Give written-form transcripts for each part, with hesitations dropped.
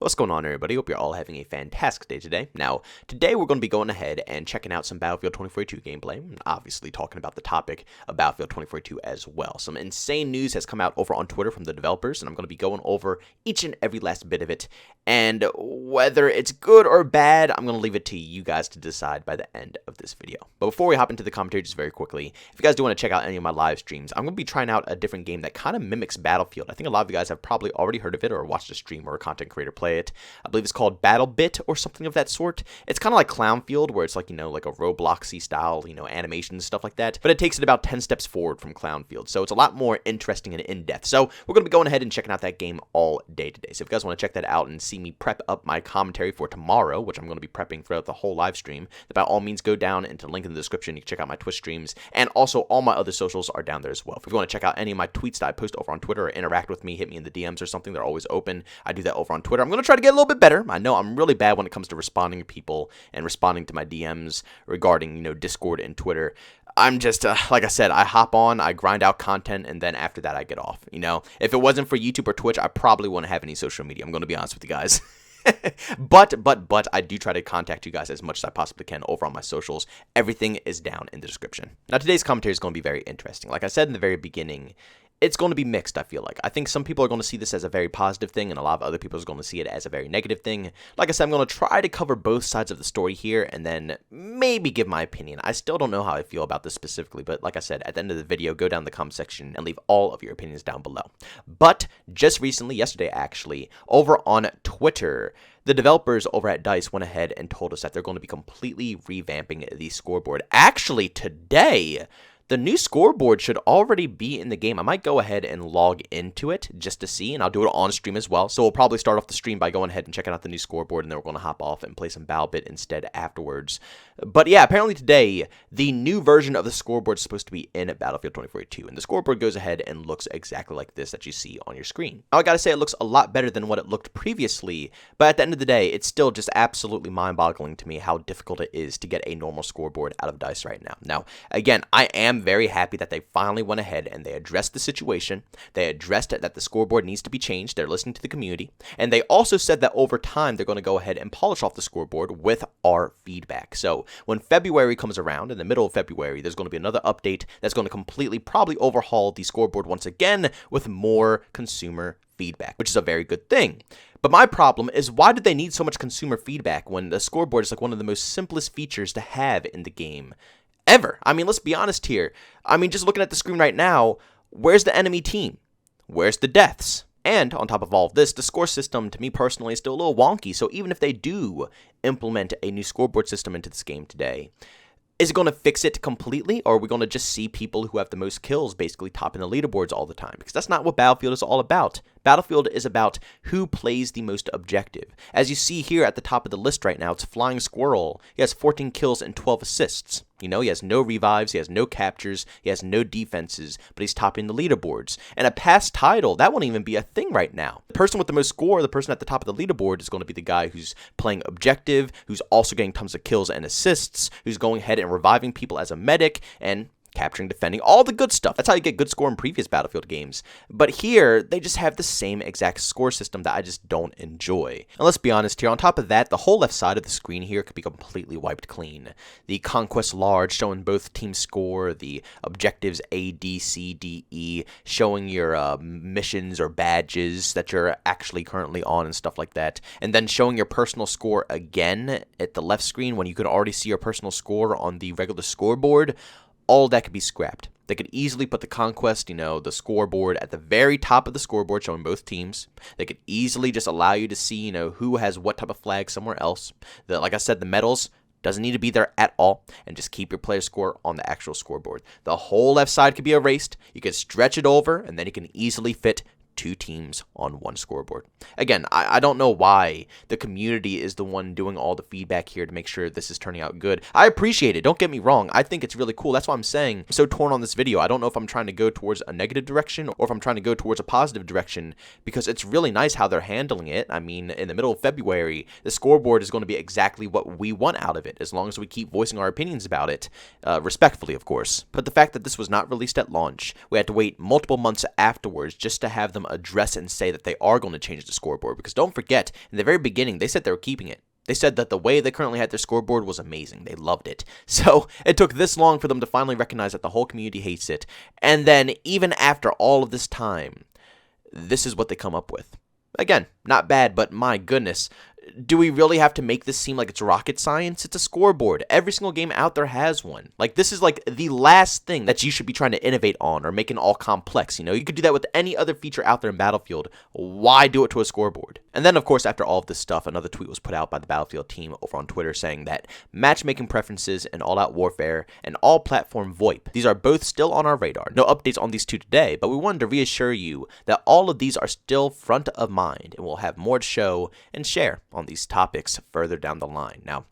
What's going on, everybody? Hope you're all having a fantastic day today. Now, today we're going to be going ahead and checking out some Battlefield 2042 gameplay, and obviously talking about the topic of Battlefield 2042 as well. Some insane news has come out over on Twitter from the developers, and I'm going to be going over each and every last bit of it, and whether it's good or bad, I'm going to leave it to you guys to decide by the end of this video. But before we hop into the commentary, just very quickly, if you guys do want to check out any of my live streams, I'm going to be trying out a different game that kind of mimics Battlefield. I think a lot of you guys have probably already heard of it or watched a stream or a content creator play it. I believe it's called BattleBit or something of that sort. It's kind of like Clownfield, where it's like, like a Robloxy style, animation and stuff like that. But it takes it about 10 steps forward from Clownfield. So it's a lot more interesting and in-depth. So we're going to be going ahead and checking out that game all day today. So if you guys want to check that out and see me prep up my commentary for tomorrow, which I'm going to be prepping throughout the whole live stream, then by all means go down into the link in the description. You can check out my Twitch streams. And also all my other socials are down there as well. If you want to check out any of my tweets that I post over on Twitter or interact with me, hit me in the DMs or something. They're always open. I do that over on Twitter. I'm going to try to get a little bit better. I know I'm really bad when it comes to responding to people and responding to my DMs regarding, Discord and Twitter. I'm just, like I said, I hop on, I grind out content, and then after that I get off, If it wasn't for YouTube or Twitch, I probably wouldn't have any social media. I'm going to be honest with you guys. But I do try to contact you guys as much as I possibly can over on my socials. Everything is down in the description. Now, today's commentary is going to be very interesting. Like I said in the very beginning, it's going to be mixed, I feel like. I think some people are going to see this as a very positive thing, and a lot of other people are going to see it as a very negative thing. Like I said, I'm going to try to cover both sides of the story here, and then maybe give my opinion. I still don't know how I feel about this specifically, but like I said, at the end of the video, go down in the comment section and leave all of your opinions down below. But just recently, yesterday actually, over on Twitter, the developers over at DICE went ahead and told us that they're going to be completely revamping the scoreboard. Actually, today, the new scoreboard should already be in the game. I might go ahead and log into it just to see, and I'll do it on stream as well. So we'll probably start off the stream by going ahead and checking out the new scoreboard, and then we're going to hop off and play some BattleBit instead afterwards. But yeah, apparently today, the new version of the scoreboard is supposed to be in Battlefield 2042, and the scoreboard goes ahead and looks exactly like this that you see on your screen. Now, I gotta say, it looks a lot better than what it looked previously, but at the end of the day, it's still just absolutely mind-boggling to me how difficult it is to get a normal scoreboard out of DICE right now. Now, again, I am very happy that they finally went ahead and they addressed the situation. They addressed that the scoreboard needs to be changed. They're listening to the community. And they also said that over time, they're going to go ahead and polish off the scoreboard with our feedback. So when February comes around, in the middle of February, there's going to be another update that's going to completely probably overhaul the scoreboard once again with more consumer feedback, which is a very good thing. But my problem is, why did they need so much consumer feedback when the scoreboard is like one of the most simplest features to have in the game ever? I mean, let's be honest here. I mean, just looking at the screen right now, where's the enemy team? Where's the deaths? And on top of all of this, the score system, to me personally, is still a little wonky. So even if they do implement a new scoreboard system into this game today, is it going to fix it completely, or are we going to just see people who have the most kills basically topping the leaderboards all the time? Because that's not what Battlefield is all about. Battlefield is about who plays the most objective. As you see here at the top of the list right now, it's Flying Squirrel. He has 14 kills and 12 assists. He has no revives, he has no captures, he has no defenses, but he's topping the leaderboards. And a past title, that won't even be a thing right now. The person with the most score, the person at the top of the leaderboard, is going to be the guy who's playing objective, who's also getting tons of kills and assists, who's going ahead and reviving people as a medic, and capturing, defending, all the good stuff. That's how you get good score in previous Battlefield games. But here, they just have the same exact score system that I just don't enjoy. And let's be honest here, on top of that, the whole left side of the screen here could be completely wiped clean. The Conquest Large showing both teams' score, the objectives A, D, C, D, E, showing your missions or badges that you're actually currently on and stuff like that. And then showing your personal score again at the left screen when you could already see your personal score on the regular scoreboard. All that could be scrapped. They could easily put the Conquest, the scoreboard at the very top of the scoreboard showing both teams. They could easily just allow you to see, who has what type of flag somewhere else. Like I said, the medals doesn't need to be there at all, and just keep your player score on the actual scoreboard. The whole left side could be erased. You could stretch it over, and then you can easily fit two teams on one scoreboard. Again, I don't know why the community is the one doing all the feedback here to make sure this is turning out good. I appreciate it. Don't get me wrong. I think it's really cool. That's why I'm saying I'm so torn on this video. I don't know if I'm trying to go towards a negative direction or if I'm trying to go towards a positive direction, because it's really nice how they're handling it. I mean, in the middle of February, the scoreboard is going to be exactly what we want out of it, as long as we keep voicing our opinions about it, respectfully, of course. But the fact that this was not released at launch, we had to wait multiple months afterwards just to have them address and say that they are going to change the scoreboard, because don't forget, in the very beginning, they said they were keeping it. They said that the way they currently had their scoreboard was amazing. They loved it. So it took this long for them to finally recognize that the whole community hates it. And then even after all of this time, this is what they come up with. Again, not bad, but my goodness. Do we really have to make this seem like it's rocket science? It's a scoreboard. Every single game out there has one. Like, this is like the last thing that you should be trying to innovate on or make it all complex. You know, you could do that with any other feature out there in Battlefield. Why do it to a scoreboard? And then, of course, after all of this stuff, another tweet was put out by the Battlefield team over on Twitter saying that matchmaking preferences and all-out warfare and all-platform VoIP, these are both still on our radar. No updates on these two today, but we wanted to reassure you that all of these are still front of mind, and we'll have more to show and share on these topics further down the line. Now,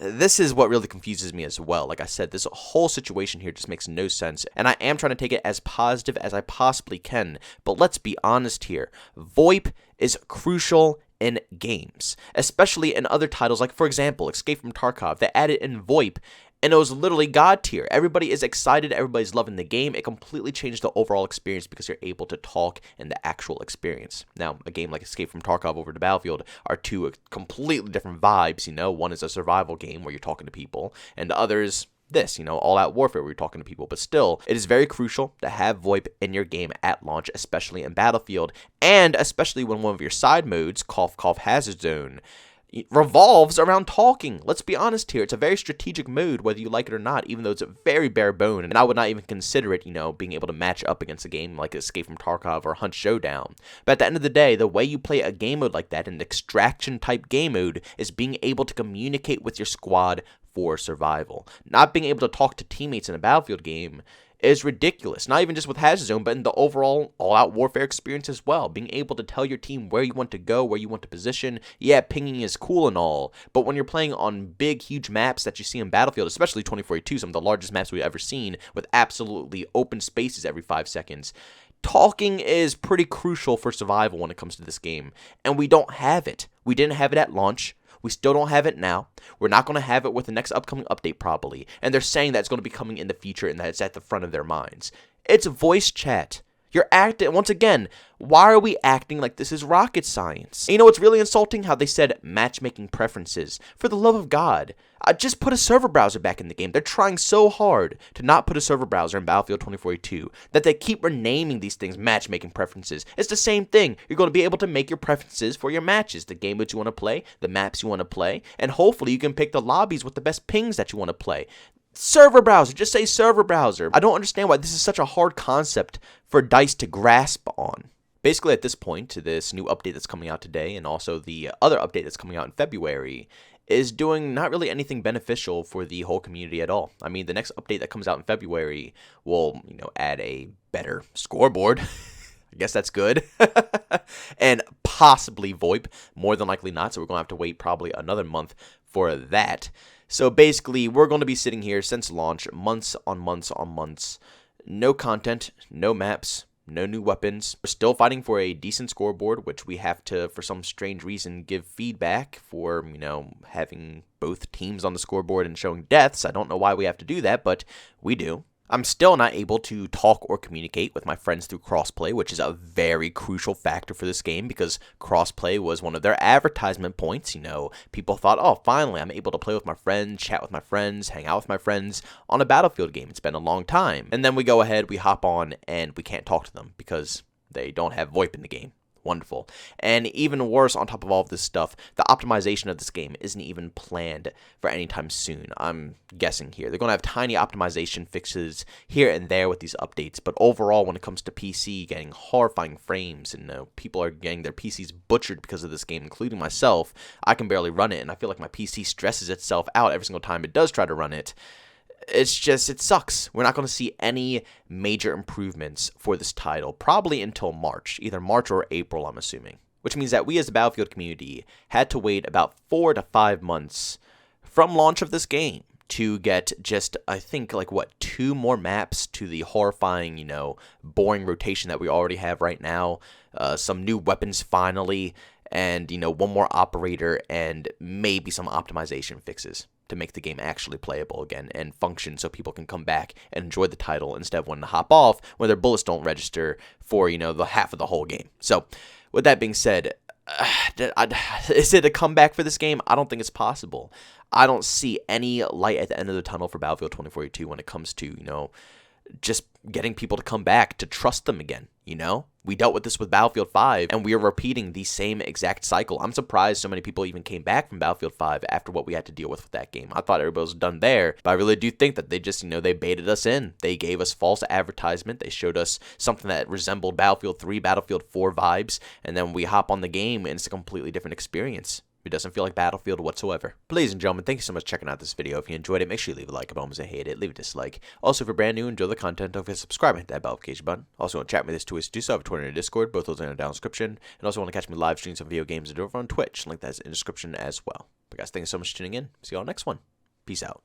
this is what really confuses me as well. Like I said, this whole situation here just makes no sense, and I am trying to take it as positive as I possibly can, but let's be honest here. VoIP is crucial in games, especially in other titles like, for example, Escape from Tarkov. They added in VoIP, and it was literally god tier. Everybody is excited. Everybody's loving the game. It completely changed the overall experience because you're able to talk in the actual experience. Now, a game like Escape from Tarkov over to Battlefield are two completely different vibes, you know. One is a survival game where you're talking to people, and the other is this, you know, all-out warfare where you're talking to people. But still, it is very crucial to have VoIP in your game at launch, especially in Battlefield, and especially when one of your side modes, cough cough hazard zone, revolves around talking. Let's be honest here. It's a very strategic mode, whether you like it or not, even though it's a very bare bone, and I would not even consider it, you know, being able to match up against a game like Escape from Tarkov or Hunt Showdown. But at the end of the day, the way you play a game mode like that, an extraction type game mode, is being able to communicate with your squad for survival. Not being able to talk to teammates in a Battlefield game is ridiculous. Not even just with Hazard Zone, but in the overall all-out warfare experience as well. Being able to tell your team where you want to go, where you want to position. Yeah, pinging is cool and all, but when you're playing on big, huge maps that you see in Battlefield, especially 2042, some of the largest maps we've ever seen, with absolutely open spaces every 5 seconds, talking is pretty crucial for survival when it comes to this game, and we don't have it. We didn't have it at launch. We still don't have it now. We're not going to have it with the next upcoming update probably. And they're saying that it's going to be coming in the future and that it's at the front of their minds. It's voice chat. You're acting, once again, why are we acting like this is rocket science? And you know what's really insulting? How they said matchmaking preferences. For the love of God, just put a server browser back in the game. They're trying so hard to not put a server browser in Battlefield 2042 that they keep renaming these things matchmaking preferences. It's the same thing. You're going to be able to make your preferences for your matches, the game modes you want to play, the maps you want to play, and hopefully you can pick the lobbies with the best pings that you want to play. Server browser, just say server browser. I don't understand why this is such a hard concept for DICE to grasp on. Basically, at this point, this new update that's coming out today, and also the other update that's coming out in February, is doing not really anything beneficial for the whole community at all. I mean, the next update that comes out in February will, you know, add a better scoreboard. I guess that's good. And possibly VoIP, more than likely not, so we're going to have to wait probably another month for that. So basically, we're going to be sitting here since launch, months on months on months. No content, no maps, no new weapons. We're still fighting for a decent scoreboard, which we have to, for some strange reason, give feedback for, you know, having both teams on the scoreboard and showing deaths. I don't know why we have to do that, but we do. I'm still not able to talk or communicate with my friends through crossplay, which is a very crucial factor for this game because crossplay was one of their advertisement points. You know, people thought, oh, finally, I'm able to play with my friends, chat with my friends, hang out with my friends on a Battlefield game. It's been a long time. And then we go ahead, we hop on, and we can't talk to them because they don't have VoIP in the game. Wonderful. And even worse, on top of all of this stuff, the optimization of this game isn't even planned for anytime soon. I'm guessing here. They're going to have tiny optimization fixes here and there with these updates, but overall, when it comes to PC getting horrifying frames and people are getting their PCs butchered because of this game, including myself, I can barely run it, and I feel like my PC stresses itself out every single time it does try to run it. It's just, it sucks. We're not going to see any major improvements for this title, probably until March, either March or April, I'm assuming. Which means that we as the Battlefield community had to wait about 4 to 5 months from launch of this game to get just, I think, like, 2 more maps to the horrifying, you know, boring rotation that we already have right now, some new weapons finally, and, you know, 1 more operator, and maybe some optimization fixes. to make the game actually playable again and function so people can come back and enjoy the title instead of wanting to hop off when their bullets don't register for, the half of the whole game. So with that being said, is it a comeback for this game? I don't think it's possible. I don't see any light at the end of the tunnel for Battlefield 2042 when it comes to, just getting people to come back, to trust them again, We dealt with this with Battlefield 5, and we are repeating the same exact cycle. I'm surprised so many people even came back from Battlefield 5 after what we had to deal with that game. I thought everybody was done there, but I really do think that they just, they baited us in. They gave us false advertisement. They showed us something that resembled Battlefield 3, Battlefield 4 vibes, and then we hop on the game, and it's a completely different experience. It doesn't feel like Battlefield whatsoever. Ladies and gentlemen, thank you so much for checking out this video. If you enjoyed it, make sure you leave a like. If you hate it, leave a dislike. Also, if you're brand new and enjoy the content, don't forget to subscribe and hit that bell notification button. Also, want to chat with me, there's two ways to do so. I have a Twitter and a Discord. Both those are in the down description. And also want to catch me live streams of video games and over on Twitch. Link that's in the description as well. But guys, thank you so much for tuning in. See you all next one. Peace out.